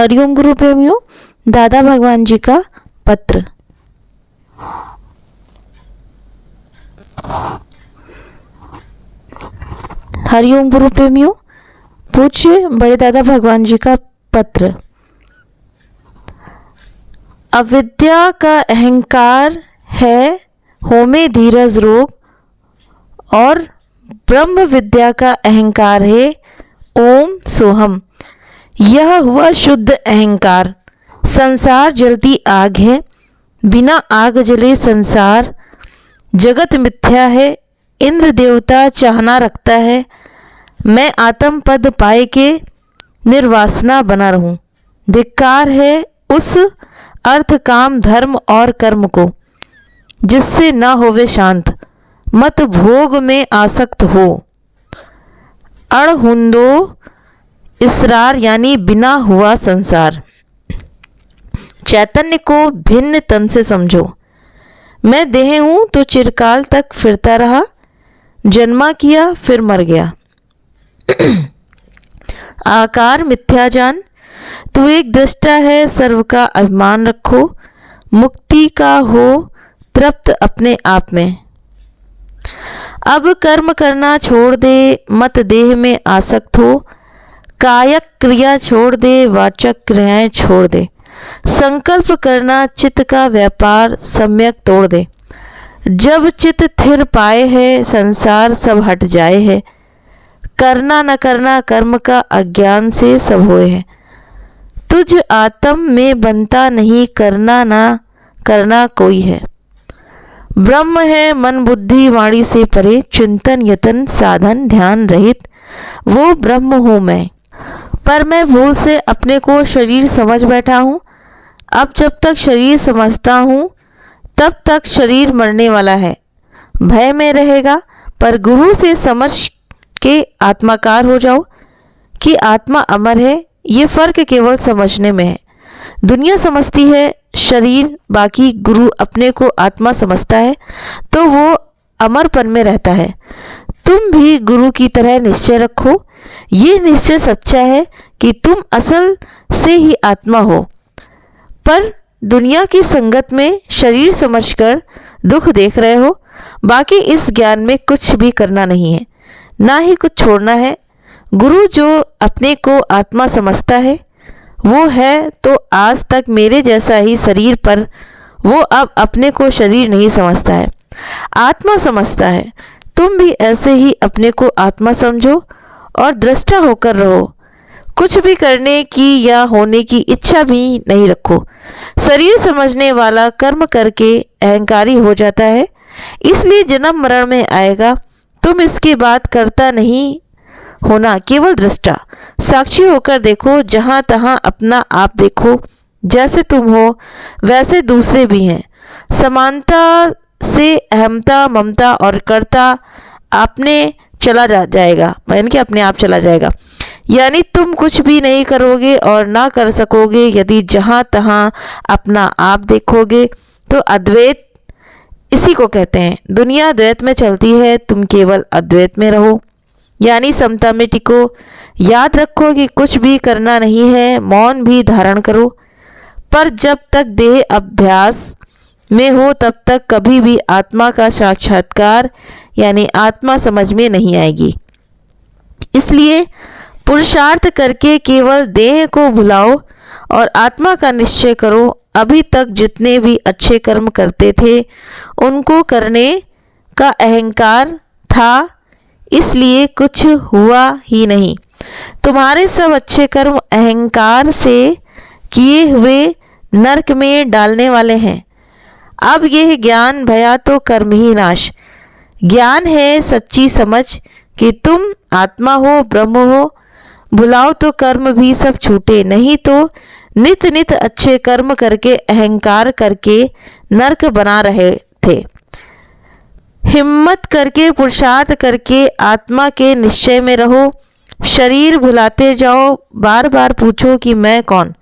हरिओम गुरु प्रेमियों, दादा भगवान जी का पत्र। हरिओम गुरु प्रेमियों, पूज्य बड़े दादा भगवान जी का पत्र। अविद्या का अहंकार है होमे धीरज रोग, और ब्रह्म विद्या का अहंकार है ओम सोहम। यह हुआ शुद्ध अहंकार। संसार जलती आग है, बिना आग जले संसार। जगत मिथ्या है, इंद्र देवता चाहना रखता है। मैं आत्म पद पाए के निर्वासना बना रहूं। धिक्कार है उस अर्थ काम धर्म और कर्म को, जिससे न होवे शांत। मत भोग में आसक्त हो। अड़हुंदो इसरार यानी बिना हुआ संसार। चैतन्य को भिन्न तन से समझो। मैं देह हूं तो चिरकाल तक फिरता रहा, जन्मा किया फिर मर गया। आकार मिथ्या जान, तू एक दृष्टा है, सर्व का अभिमान रखो। मुक्ति का हो तृप्त अपने आप में। अब कर्म करना छोड़ दे, मत देह में आसक्त हो। कायक क्रिया छोड़ दे, वाचक क्रियाएं छोड़ दे। संकल्प करना चित्त का व्यापार सम्यक तोड़ दे। जब चित्त थिर पाए है, संसार सब हट जाए है। करना न करना कर्म का अज्ञान से सब होए है। तुझ आत्म में बनता नहीं, करना ना करना कोई है। ब्रह्म है मन बुद्धि वाणी से परे, चिंतन यतन साधन ध्यान रहित वो ब्रह्म हूँ मैं। पर मैं भूल से अपने को शरीर समझ बैठा हूँ। अब जब तक शरीर समझता हूँ तब तक शरीर मरने वाला है, भय में रहेगा। पर गुरु से समझ के आत्माकार हो जाओ कि आत्मा अमर है। ये फर्क केवल समझने में है। दुनिया समझती है शरीर, बाकी गुरु अपने को आत्मा समझता है तो वो अमरपन में रहता है। तुम भी गुरु की तरह निश्चय रखो। ये निश्चय सच्चा है कि तुम असल से ही आत्मा हो, पर दुनिया की संगत में शरीर समझकर दुख देख रहे हो। बाकी इस ज्ञान में कुछ भी करना नहीं है, ना ही कुछ छोड़ना है। गुरु जो अपने को आत्मा समझता है वो है तो आज तक मेरे जैसा ही शरीर, पर वो अब अपने को शरीर नहीं समझता है, आत्मा समझता है। तुम भी ऐसे ही अपने को आत्मा समझो और दृष्टा होकर रहो। कुछ भी करने की या होने की इच्छा भी नहीं रखो। शरीर समझने वाला कर्म करके अहंकारी हो जाता है, इसलिए जन्म मरण में आएगा। तुम इसके बाद करता नहीं होना, केवल दृष्टा। साक्षी होकर देखो, जहाँ तहाँ अपना आप देखो। जैसे तुम हो वैसे दूसरे भी हैं। समानता से अहमता ममता और कर्ता आपने चला जाएगा, यानी कि अपने आप चला जाएगा। यानी तुम कुछ भी नहीं करोगे और ना कर सकोगे यदि जहाँ तहाँ अपना आप देखोगे। तो अद्वैत इसी को कहते हैं। दुनिया द्वैत में चलती है, तुम केवल अद्वैत में रहो, यानी समता में टिको। याद रखो कि कुछ भी करना नहीं है, मौन भी धारण करो। पर जब तक देह अभ्यास में हो तब तक कभी भी आत्मा का साक्षात्कार यानी आत्मा समझ में नहीं आएगी। इसलिए पुरुषार्थ करके केवल देह को भुलाओ और आत्मा का निश्चय करो। अभी तक जितने भी अच्छे कर्म करते थे उनको करने का अहंकार था, इसलिए कुछ हुआ ही नहीं। तुम्हारे सब अच्छे कर्म अहंकार से किए हुए नरक में डालने वाले हैं। अब यह ज्ञान भया तो कर्म ही नाश। ज्ञान है सच्ची समझ कि तुम आत्मा हो, ब्रह्म हो। भुलाओ तो कर्म भी सब छूटे, नहीं तो नित नित अच्छे कर्म करके अहंकार करके नरक बना रहे थे। हिम्मत करके पुरुषार्थ करके आत्मा के निश्चय में रहो। शरीर भुलाते जाओ, बार बार पूछो कि मैं कौन।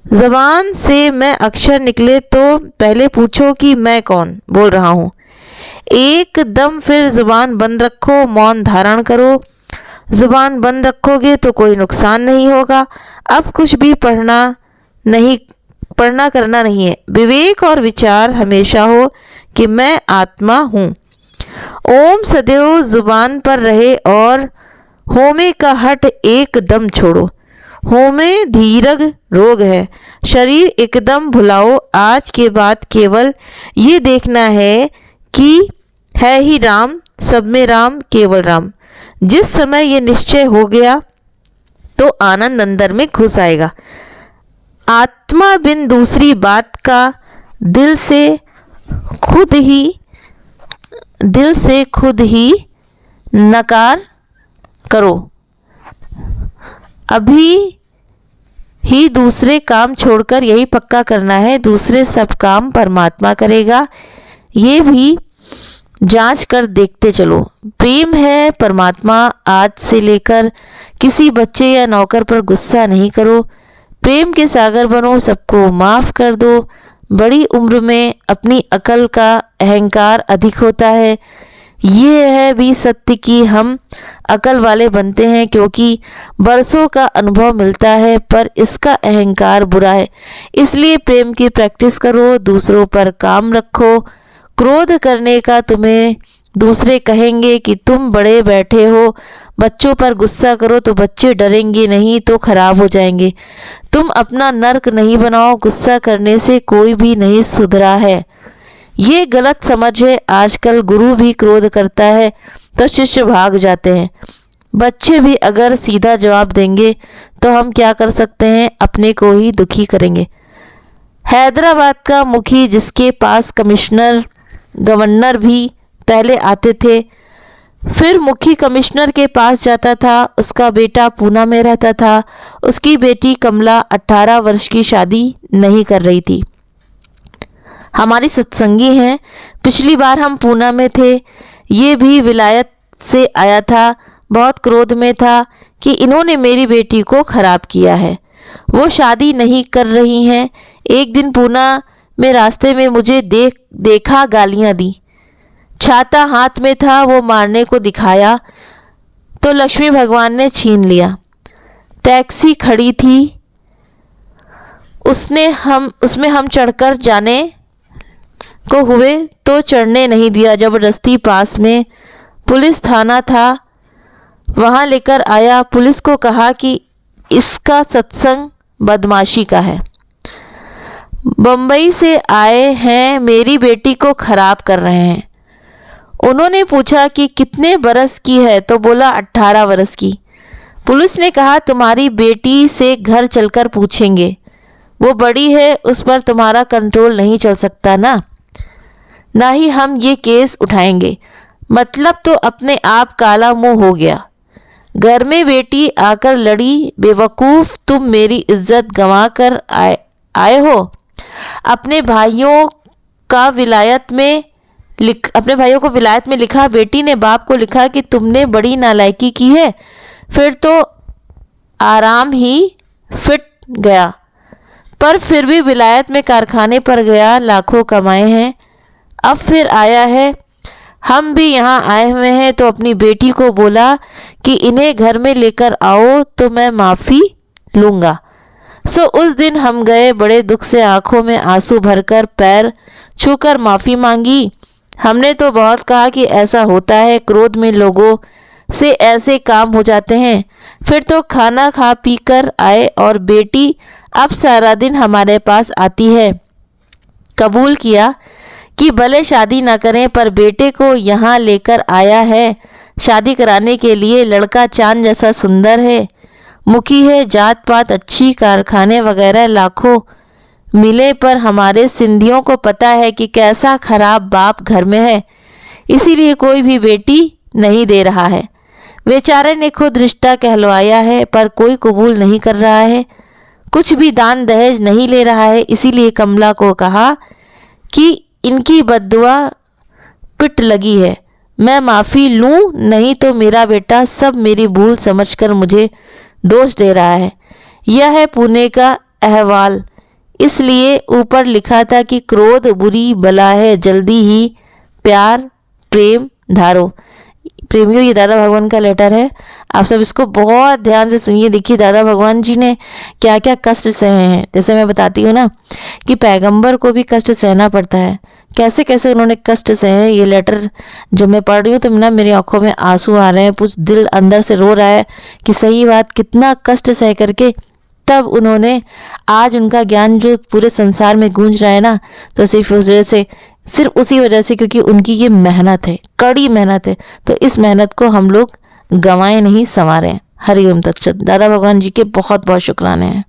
जबान से मैं अक्षर निकले तो पहले पूछो कि मैं कौन बोल रहा हूँ। एकदम फिर जुबान बंद रखो, मौन धारण करो। जुबान बंद रखोगे तो कोई नुकसान नहीं होगा। अब कुछ भी पढ़ना करना नहीं है। विवेक और विचार हमेशा हो कि मैं आत्मा हूँ। ओम सदैव जुबान पर रहे और होमे का हट एकदम छोड़ो। होमे धीरज रोग है। शरीर एकदम भुलाओ। आज के बाद केवल ये देखना है कि है ही राम, सब में राम, केवल राम। जिस समय ये निश्चय हो गया तो आनंद अंदर में घुस आएगा। आत्मा बिन दूसरी बात का दिल से खुद ही नकार करो। अभी ही दूसरे काम छोड़कर यही पक्का करना है, दूसरे सब काम परमात्मा करेगा। ये भी जांच कर देखते चलो। प्रेम है परमात्मा। आज से लेकर किसी बच्चे या नौकर पर गुस्सा नहीं करो। प्रेम के सागर बनो, सबको माफ कर दो। बड़ी उम्र में अपनी अकल का अहंकार अधिक होता है। ये है भी सत्य कि हम अकल वाले बनते हैं क्योंकि बरसों का अनुभव मिलता है, पर इसका अहंकार बुरा है। इसलिए प्रेम की प्रैक्टिस करो, दूसरों पर काम रखो। क्रोध करने का तुम्हें दूसरे कहेंगे कि तुम बड़े बैठे हो। बच्चों पर गुस्सा करो तो बच्चे डरेंगे नहीं तो खराब हो जाएंगे। तुम अपना नर्क नहीं बनाओ। गुस्सा करने से कोई भी नहीं सुधरा है, ये गलत समझ है। आजकल गुरु भी क्रोध करता है तो शिष्य भाग जाते हैं। बच्चे भी अगर सीधा जवाब देंगे तो हम क्या कर सकते हैं, अपने को ही दुखी करेंगे। हैदराबाद का मुखी, जिसके पास कमिश्नर गवर्नर भी पहले आते थे, फिर मुखी कमिश्नर के पास जाता था। उसका बेटा पूना में रहता था। उसकी बेटी कमला 18 वर्ष की शादी नहीं कर रही थी। हमारी सत्संगी हैं। पिछली बार हम पूना में थे। ये भी विलायत से आया था। बहुत क्रोध में था कि इन्होंने मेरी बेटी को खराब किया है। वो शादी नहीं कर रही हैं। एक दिन पूना में रास्ते में मुझे देखा, गालियां दी। छाता हाथ में था, वो मारने को दिखाया तो लक्ष्मी भगवान ने छीन लिया। टैक्सी खड़ी थी, उसमें हम चढ़कर जाने को हुए तो चढ़ने नहीं दिया। जबरदस्ती पास में पुलिस थाना था, वहाँ लेकर आया। पुलिस को कहा कि इसका सत्संग बदमाशी का है, बम्बई से आए हैं, मेरी बेटी को खराब कर रहे हैं। उन्होंने पूछा कि कितने बरस की है तो बोला 18 बरस की। पुलिस ने कहा तुम्हारी बेटी से घर चलकर पूछेंगे, वो बड़ी है, उस पर तुम्हारा कंट्रोल नहीं चल सकता ना ही हम ये केस उठाएंगे। मतलब तो अपने आप काला मुंह हो गया। घर में बेटी आकर लड़ी, बेवकूफ़, तुम मेरी इज्जत गंवा कर आए हो। अपने भाइयों को विलायत में लिखा। बेटी ने बाप को लिखा कि तुमने बड़ी नालायकी की है। फिर तो आराम ही फिट गया, पर फिर भी विलायत में कारखाने पर गया, लाखों कमाए हैं। अब फिर आया है। हम भी यहाँ आए हुए हैं तो अपनी बेटी को बोला कि इन्हें घर में लेकर आओ तो मैं माफ़ी लूँगा। सो उस दिन हम गए। बड़े दुख से आंखों में आंसू भरकर पैर छूकर माफ़ी मांगी। हमने तो बहुत कहा कि ऐसा होता है, क्रोध में लोगों से ऐसे काम हो जाते हैं। फिर तो खाना खा पी कर आए और बेटी अब सारा दिन हमारे पास आती है। कबूल किया कि भले शादी ना करें, पर बेटे को यहाँ लेकर आया है शादी कराने के लिए। लड़का चांद जैसा सुंदर है, मुखी है, जात पात अच्छी, कारखाने वगैरह लाखों मिले, पर हमारे सिंधियों को पता है कि कैसा खराब बाप घर में है, इसीलिए कोई भी बेटी नहीं दे रहा है। बेचारे ने खुद रिश्ता कहलवाया है पर कोई कबूल नहीं कर रहा है, कुछ भी दान दहेज नहीं ले रहा है। इसीलिए कमला को कहा कि इनकी बद्दुआ पिट लगी है, मैं माफ़ी लूँ, नहीं तो मेरा बेटा सब मेरी भूल समझकर मुझे दोष दे रहा है। यह है पुणे का अहवाल। इसलिए ऊपर लिखा था कि क्रोध बुरी बला है, जल्दी ही प्यार प्रेम धारो। प्रेमियों, ये दादा भगवान का लेटर है, आप सब इसको बहुत ध्यान से सुनिए। देखिए दादा भगवान जी ने क्या क्या कष्ट सहे हैं। जैसे मैं बताती हूँ ना कि पैगंबर को भी कष्ट सहना पड़ता है, कैसे कैसे उन्होंने कष्ट सहे हैं। ये लेटर जब मैं पढ़ रही हूँ तो ना मेरी आंखों में आंसू आ रहे हैं, कुछ दिल अंदर से रो रहा है कि सही बात, कितना कष्ट सह करके तब उन्होंने, आज उनका ज्ञान जो पूरे संसार में गूंज रहा है ना, तो सिर्फ उसी वजह से क्योंकि उनकी ये मेहनत है, कड़ी मेहनत है। तो इस मेहनत को हम लोग गंवाए नहीं, संवारे। हरि ओम तत्सत। दादा भगवान जी के बहुत बहुत शुक्राने हैं।